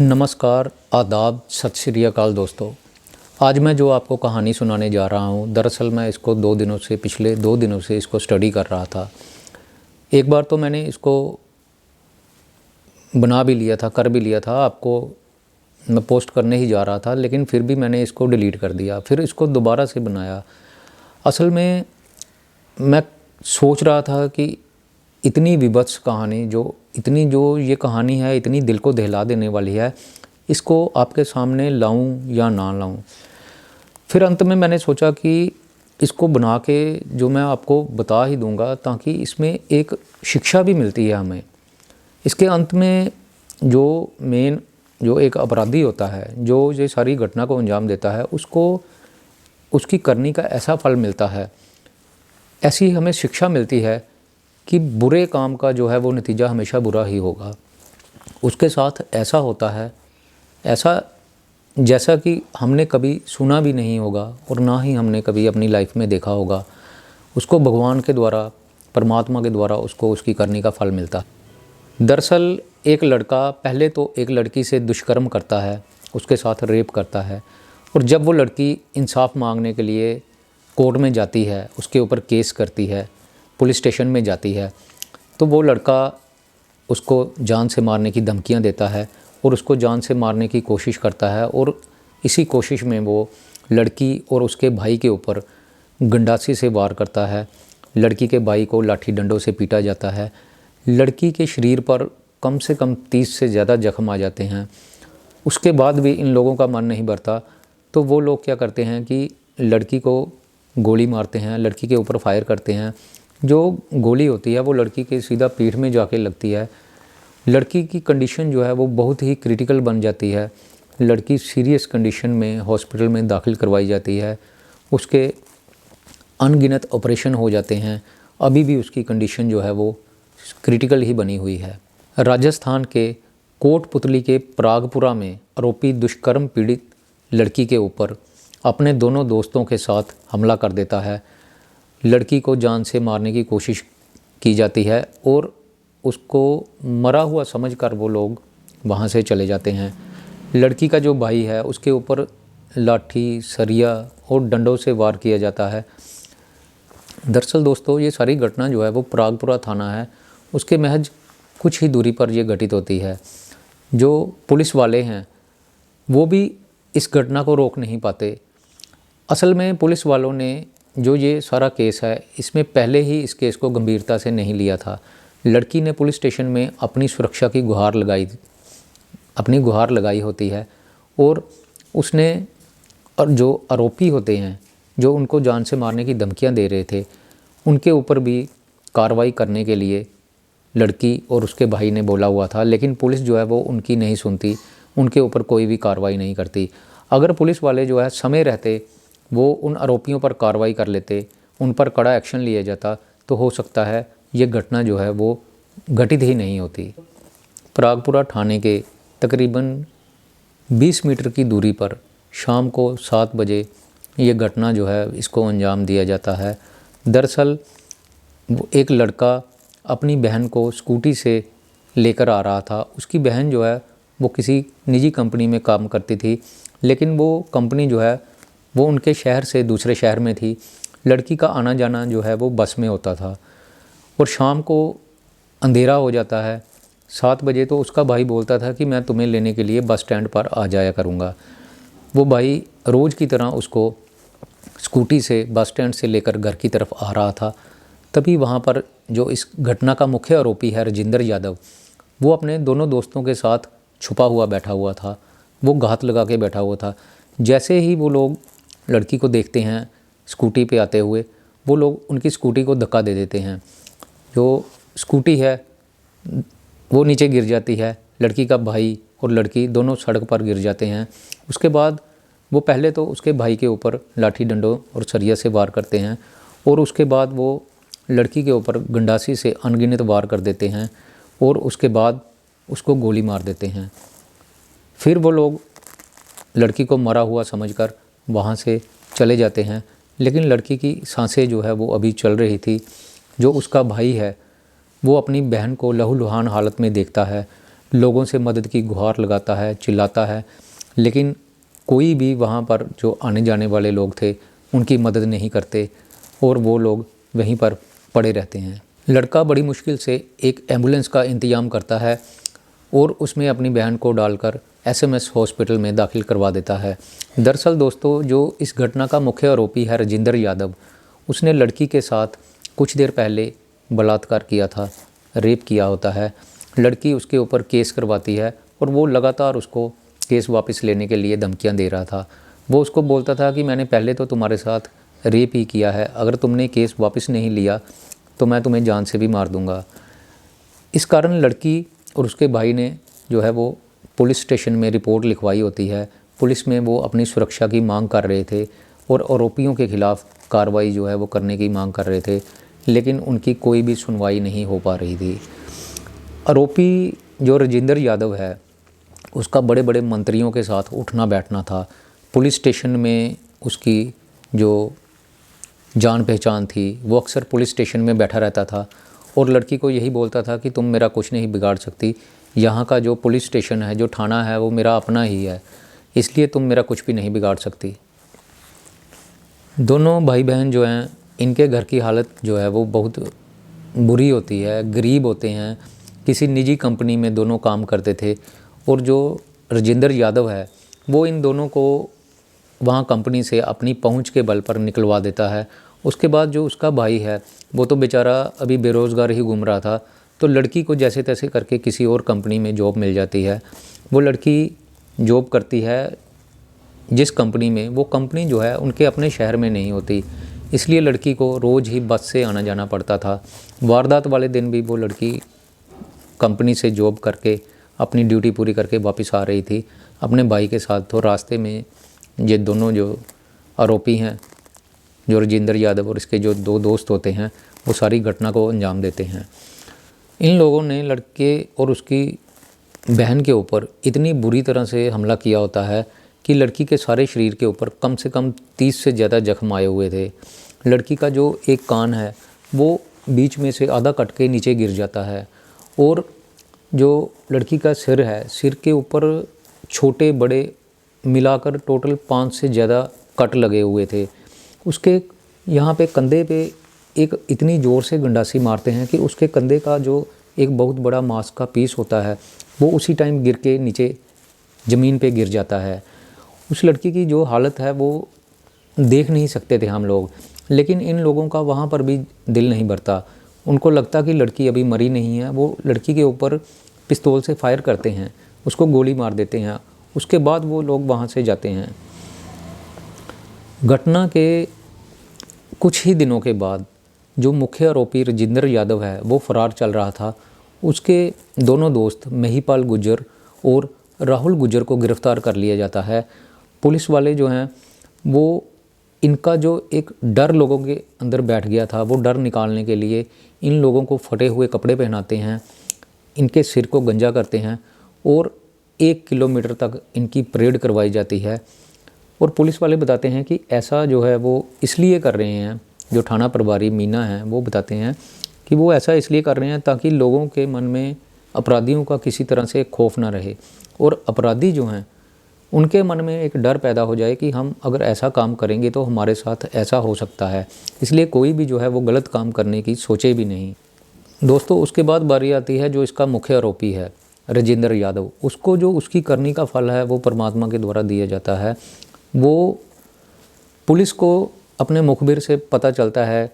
नमस्कार, आदाब, सत श्री अकाल दोस्तों। आज मैं जो आपको कहानी सुनाने जा रहा हूँ, दरअसल मैं इसको पिछले 2 दिनों से इसको स्टडी कर रहा था। एक बार तो मैंने इसको बना भी लिया था, कर भी लिया था, आपको मैं पोस्ट करने ही जा रहा था, लेकिन फिर भी मैंने इसको डिलीट कर दिया, फिर इसको दोबारा से बनाया। असल में मैं सोच रहा था कि इतनी विभत्स कहानी जो ये कहानी है, इतनी दिल को दहला देने वाली है, इसको आपके सामने लाऊं या ना लाऊं। फिर अंत में मैंने सोचा कि इसको बना के जो मैं आपको बता ही दूंगा, ताकि इसमें एक शिक्षा भी मिलती है हमें। इसके अंत में जो एक अपराधी होता है, जो ये सारी घटना को अंजाम देता है, उसको उसकी करनी का ऐसा फल मिलता है, ऐसी हमें शिक्षा मिलती है कि बुरे काम का जो है वो नतीजा हमेशा बुरा ही होगा। उसके साथ ऐसा होता है, ऐसा जैसा कि हमने कभी सुना भी नहीं होगा और ना ही हमने कभी अपनी लाइफ में देखा होगा। उसको भगवान के द्वारा, परमात्मा के द्वारा उसको उसकी करने का फल मिलता है। दरअसल एक लड़का पहले तो एक लड़की से दुष्कर्म करता है, उसके साथ रेप करता है, और जब वो लड़की इंसाफ मांगने के लिए कोर्ट में जाती है, उसके ऊपर केस करती है, पुलिस स्टेशन में जाती है, तो वो लड़का उसको जान से मारने की धमकियां देता है और उसको जान से मारने की कोशिश करता है। और इसी कोशिश में वो लड़की और उसके भाई के ऊपर गंडासी से वार करता है। लड़की के भाई को लाठी डंडों से पीटा जाता है। लड़की के शरीर पर कम से कम 30 से ज़्यादा जख्म आ जाते हैं। उसके बाद भी इन लोगों का मन नहीं भरता, तो वो लोग क्या करते हैं कि लड़की को गोली मारते हैं, लड़की के ऊपर फायर करते हैं। जो गोली होती है वो लड़की के सीधा पीठ में जाके लगती है। लड़की की कंडीशन जो है वो बहुत ही क्रिटिकल बन जाती है। लड़की सीरियस कंडीशन में हॉस्पिटल में दाखिल करवाई जाती है। उसके अनगिनत ऑपरेशन हो जाते हैं, अभी भी उसकी कंडीशन जो है वो क्रिटिकल ही बनी हुई है। राजस्थान के कोटपुतली के प्रागपुरा में आरोपी दुष्कर्म पीड़ित लड़की के ऊपर अपने दोनों दोस्तों के साथ हमला कर देता है। लड़की को जान से मारने की कोशिश की जाती है और उसको मरा हुआ समझकर वो लोग वहाँ से चले जाते हैं। लड़की का जो भाई है उसके ऊपर लाठी, सरिया और डंडों से वार किया जाता है। दरअसल दोस्तों, ये सारी घटना जो है वो प्रागपुरा थाना है, उसके महज कुछ ही दूरी पर ये घटित होती है। जो पुलिस वाले हैं वो भी इस घटना को रोक नहीं पाते। असल में पुलिस वालों ने जो ये सारा केस है, इसमें पहले ही इस केस को गंभीरता से नहीं लिया था। लड़की ने पुलिस स्टेशन में अपनी सुरक्षा की गुहार लगाई होती है, और उसने, और जो आरोपी होते हैं जो उनको जान से मारने की धमकियां दे रहे थे, उनके ऊपर भी कार्रवाई करने के लिए लड़की और उसके भाई ने बोला हुआ था। लेकिन पुलिस जो है वो उनकी नहीं सुनती, उनके ऊपर कोई भी कार्रवाई नहीं करती। अगर पुलिस वाले जो है समय रहते वो उन आरोपियों पर कार्रवाई कर लेते, उन पर कड़ा एक्शन लिया जाता, तो हो सकता है ये घटना जो है वो घटित ही नहीं होती। प्रागपुरा थाने के तकरीबन 20 मीटर की दूरी पर शाम को 7 बजे ये घटना जो है इसको अंजाम दिया जाता है। दरअसल एक लड़का अपनी बहन को स्कूटी से लेकर आ रहा था। उसकी बहन जो है वो किसी निजी कंपनी में काम करती थी, लेकिन वो कंपनी जो है वो उनके शहर से दूसरे शहर में थी। लड़की का आना जाना जो है वो बस में होता था, और शाम को अंधेरा हो जाता है 7 बजे। तो उसका भाई बोलता था कि मैं तुम्हें लेने के लिए बस स्टैंड पर आ जाया करूँगा। वो भाई रोज़ की तरह उसको स्कूटी से बस स्टैंड से लेकर घर की तरफ आ रहा था। तभी वहाँ पर जो इस घटना का मुख्य आरोपी है राजेंद्र यादव, वो अपने दोनों दोस्तों के साथ छुपा हुआ बैठा हुआ था। वो घात लगा के बैठा हुआ था। जैसे ही वो लोग लड़की को देखते हैं स्कूटी पे आते हुए, वो लोग उनकी स्कूटी को धक्का दे देते हैं। जो स्कूटी है वो नीचे गिर जाती है। लड़की का भाई और लड़की दोनों सड़क पर गिर जाते हैं। उसके बाद वो पहले तो उसके भाई के ऊपर लाठी डंडों और सरिया से वार करते हैं, और उसके बाद वो लड़की के ऊपर गंडासी से अनगिनत वार कर देते हैं, और उसके बाद उसको गोली मार देते हैं। फिर वो लोग लड़की को मरा हुआ समझकर वहाँ से चले जाते हैं। लेकिन लड़की की सांसें जो है वो अभी चल रही थी। जो उसका भाई है वो अपनी बहन को लहूलुहान हालत में देखता है। लोगों से मदद की गुहार लगाता है, चिल्लाता है, लेकिन कोई भी वहाँ पर जो आने जाने वाले लोग थे उनकी मदद नहीं करते और वो लोग वहीं पर पड़े रहते हैं। लड़का बड़ी मुश्किल से एक एम्बुलेंस का इंतज़ाम करता है और उसमें अपनी बहन को डालकर एसएमएस हॉस्पिटल में दाखिल करवा देता है। दरअसल दोस्तों, जो इस घटना का मुख्य आरोपी है राजेंद्र यादव, उसने लड़की के साथ कुछ देर पहले बलात्कार किया था, रेप किया होता है। लड़की उसके ऊपर केस करवाती है और वो लगातार उसको केस वापस लेने के लिए धमकियां दे रहा था। वो उसको बोलता था कि मैंने पहले तो तुम्हारे साथ रेप ही किया है, अगर तुमने केस वापस नहीं लिया तो मैं तुम्हें जान से भी मार दूंगा। इस कारण लड़की और उसके भाई ने जो है वो पुलिस स्टेशन में रिपोर्ट लिखवाई होती है। पुलिस में वो अपनी सुरक्षा की मांग कर रहे थे और आरोपियों के खिलाफ़ कार्रवाई जो है वो करने की मांग कर रहे थे, लेकिन उनकी कोई भी सुनवाई नहीं हो पा रही थी। आरोपी जो राजेंद्र यादव है, उसका बड़े बड़े मंत्रियों के साथ उठना बैठना था। पुलिस स्टेशन में उसकी जो जान पहचान थी, वो अक्सर पुलिस स्टेशन में बैठा रहता था और लड़की को यही बोलता था कि तुम मेरा कुछ नहीं बिगाड़ सकती, यहाँ का जो पुलिस स्टेशन है, जो थाना है, वो मेरा अपना ही है, इसलिए तुम मेरा कुछ भी नहीं बिगाड़ सकती। दोनों भाई बहन जो हैं, इनके घर की हालत जो है वो बहुत बुरी होती है, गरीब होते हैं। किसी निजी कंपनी में दोनों काम करते थे और जो राजेंद्र यादव है वो इन दोनों को वहाँ कंपनी से अपनी पहुँच के बल पर निकलवा देता है। उसके बाद जो उसका भाई है वो तो बेचारा अभी बेरोज़गार ही घूम रहा था, तो लड़की को जैसे तैसे करके किसी और कंपनी में जॉब मिल जाती है। वो लड़की जॉब करती है जिस कंपनी में, वो कंपनी जो है उनके अपने शहर में नहीं होती, इसलिए लड़की को रोज़ ही बस से आना जाना पड़ता था। वारदात वाले दिन भी वो लड़की कंपनी से जॉब करके अपनी ड्यूटी पूरी करके वापस आ रही थी अपने भाई के साथ। तो रास्ते में ये दोनों जो आरोपी हैं, जो राजेंद्र यादव और इसके जो दो दोस्त होते हैं, वो सारी घटना को अंजाम देते हैं। इन लोगों ने लड़के और उसकी बहन के ऊपर इतनी बुरी तरह से हमला किया होता है कि लड़की के सारे शरीर के ऊपर कम से कम 30 से ज़्यादा जख्म आए हुए थे। लड़की का जो एक कान है वो बीच में से आधा कट के नीचे गिर जाता है और जो लड़की का सिर है, सिर के ऊपर छोटे बड़े मिलाकर टोटल 5 से ज़्यादा कट लगे हुए थे। उसके यहाँ पे कंधे पे एक इतनी ज़ोर से गंडासी मारते हैं कि उसके कंधे का जो एक बहुत बड़ा मांस का पीस होता है वो उसी टाइम गिर के नीचे ज़मीन पे गिर जाता है। उस लड़की की जो हालत है वो देख नहीं सकते थे हम लोग, लेकिन इन लोगों का वहाँ पर भी दिल नहीं भरता। उनको लगता कि लड़की अभी मरी नहीं है। वो लड़की के ऊपर पिस्तौल से फायर करते हैं, उसको गोली मार देते हैं। उसके बाद वो लोग वहाँ से जाते हैं। घटना के कुछ ही दिनों के बाद जो मुख्य आरोपी राजेंद्र यादव है वो फरार चल रहा था। उसके दोनों दोस्त महिपाल गुर्जर और राहुल गुर्जर को गिरफ्तार कर लिया जाता है। पुलिस वाले जो हैं वो इनका जो एक डर लोगों के अंदर बैठ गया था, वो डर निकालने के लिए इन लोगों को फटे हुए कपड़े पहनाते हैं, इनके सिर को गंजा करते हैं और 1 किलोमीटर तक इनकी परेड करवाई जाती है। और पुलिस वाले बताते हैं कि ऐसा जो है वो इसलिए कर रहे हैं, जो थाना प्रभारी मीना हैं वो बताते हैं कि वो ऐसा इसलिए कर रहे हैं ताकि लोगों के मन में अपराधियों का किसी तरह से खौफ ना रहे और अपराधी जो हैं उनके मन में एक डर पैदा हो जाए कि हम अगर ऐसा काम करेंगे तो हमारे साथ ऐसा हो सकता है, इसलिए कोई भी जो है वो गलत काम करने की सोचे भी नहीं। दोस्तों, उसके बाद बारी आती है जो इसका मुख्य आरोपी है राजेंद्र यादव। उसको जो उसकी करनी का फल है वो परमात्मा के द्वारा दिया जाता है। वो पुलिस को अपने मुखबिर से पता चलता है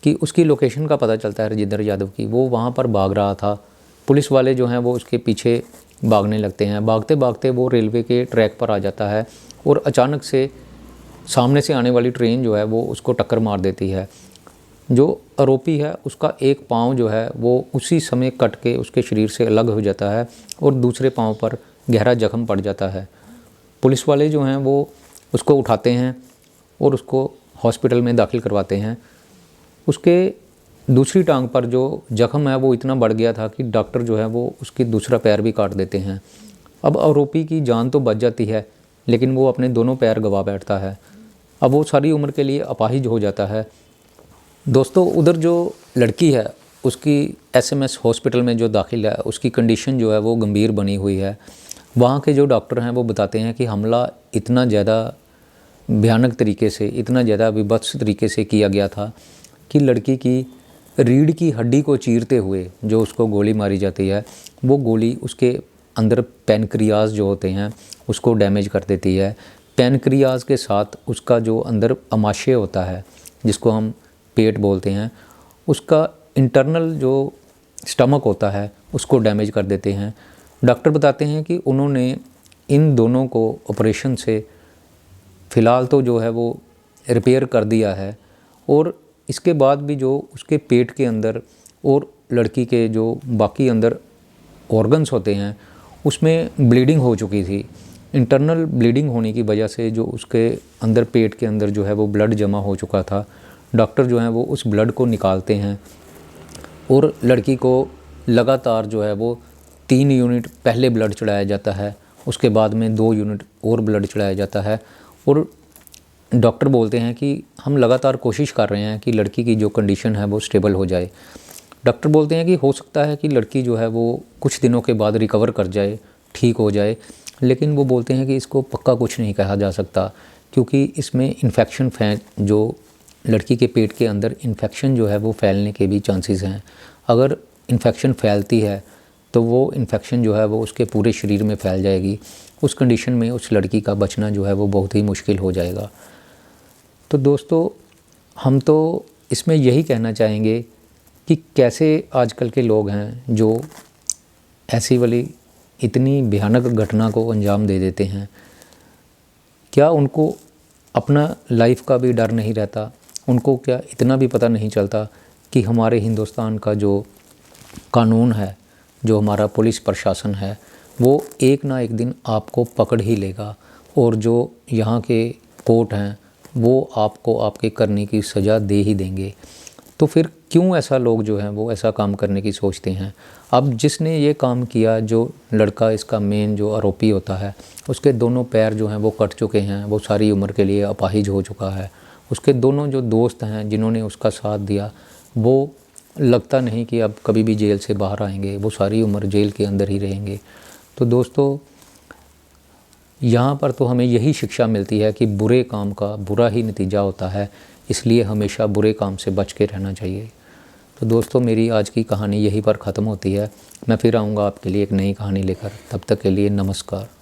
कि उसकी लोकेशन का पता चलता है राजेंद्र यादव की, वो वहाँ पर भाग रहा था। पुलिस वाले जो हैं वो उसके पीछे भागने लगते हैं। भागते भागते वो रेलवे के ट्रैक पर आ जाता है और अचानक से सामने से आने वाली ट्रेन जो है वो उसको टक्कर मार देती है। जो आरोपी है उसका एक पाँव जो है वो उसी समय कट के उसके शरीर से अलग हो जाता है और दूसरे पाँव पर गहरा जख्म पड़ जाता है। पुलिस वाले जो हैं वो उसको उठाते हैं और उसको हॉस्पिटल में दाखिल करवाते हैं। उसके दूसरी टांग पर जो जख्म है वो इतना बढ़ गया था कि डॉक्टर जो है वो उसकी दूसरा पैर भी काट देते हैं। अब आरोपी की जान तो बच जाती है, लेकिन वो अपने दोनों पैर गंवा बैठता है। अब वो सारी उम्र के लिए अपाहिज हो जाता है। दोस्तों, उधर जो लड़की है उसकी एसएमएस हॉस्पिटल में जो दाखिल है उसकी कंडीशन जो है वो गंभीर बनी हुई है। वहाँ के जो डॉक्टर हैं वो बताते हैं कि हमला इतना ज़्यादा भयानक तरीके से, इतना ज़्यादा विभत्स तरीके से किया गया था कि लड़की की रीढ़ की हड्डी को चीरते हुए जो उसको गोली मारी जाती है, वो गोली उसके अंदर पैनक्रियाज जो होते हैं उसको डैमेज कर देती है। पैनक्रियाज के साथ उसका जो अंदर अमाशय होता है, जिसको हम पेट बोलते हैं, उसका इंटरनल जो स्टमक होता है उसको डैमेज कर देते हैं। डॉक्टर बताते हैं कि उन्होंने इन दोनों को ऑपरेशन से फ़िलहाल तो जो है वो रिपेयर कर दिया है, और इसके बाद भी जो उसके पेट के अंदर और लड़की के जो बाकी अंदर ऑर्गन्स होते हैं उसमें ब्लीडिंग हो चुकी थी। इंटरनल ब्लीडिंग होने की वजह से जो उसके अंदर पेट के अंदर जो है वो ब्लड जमा हो चुका था। डॉक्टर जो हैं वो उस ब्लड को निकालते हैं और लड़की को लगातार जो है वो 3 यूनिट पहले ब्लड चढ़ाया जाता है, उसके बाद में 2 यूनिट और ब्लड चढ़ाया जाता है। और डॉक्टर बोलते हैं कि हम लगातार कोशिश कर रहे हैं कि लड़की की जो कंडीशन है वो स्टेबल हो जाए। डॉक्टर बोलते हैं कि हो सकता है कि लड़की जो है वो कुछ दिनों के बाद रिकवर कर जाए, ठीक हो जाए, लेकिन वो बोलते हैं कि इसको पक्का कुछ नहीं कहा जा सकता, क्योंकि इसमें इन्फेक्शन जो लड़की के पेट के अंदर इन्फेक्शन जो है वो फैलने के भी चांसेस हैं। अगर इन्फेक्शन फैलती है तो वो इन्फेक्शन जो है वो उसके पूरे शरीर में फैल जाएगी। उस कंडीशन में उस लड़की का बचना जो है वो बहुत ही मुश्किल हो जाएगा। तो दोस्तों, हम तो इसमें यही कहना चाहेंगे कि कैसे आजकल के लोग हैं जो ऐसी वाली इतनी भयानक घटना को अंजाम दे देते हैं। क्या उनको अपना लाइफ का भी डर नहीं रहता? उनको क्या इतना भी पता नहीं चलता कि हमारे हिंदुस्तान का जो कानून है, जो हमारा पुलिस प्रशासन है, वो एक ना एक दिन आपको पकड़ ही लेगा, और जो यहाँ के कोर्ट हैं वो आपको आपके करने की सज़ा दे ही देंगे। तो फिर क्यों ऐसा लोग जो हैं वो ऐसा काम करने की सोचते हैं? अब जिसने ये काम किया, जो लड़का इसका मेन जो आरोपी होता है, उसके दोनों पैर जो हैं वो कट चुके हैं, वो सारी उम्र के लिए अपाहिज हो चुका है। उसके दोनों जो दोस्त हैं जिन्होंने उसका साथ दिया, वो लगता नहीं कि अब कभी भी जेल से बाहर आएंगे, वो सारी उम्र जेल के अंदर ही रहेंगे। तो दोस्तों, यहाँ पर तो हमें यही शिक्षा मिलती है कि बुरे काम का बुरा ही नतीजा होता है, इसलिए हमेशा बुरे काम से बच के रहना चाहिए। तो दोस्तों, मेरी आज की कहानी यहीं पर ख़त्म होती है। मैं फिर आऊँगा आपके लिए एक नई कहानी लेकर। तब तक के लिए नमस्कार।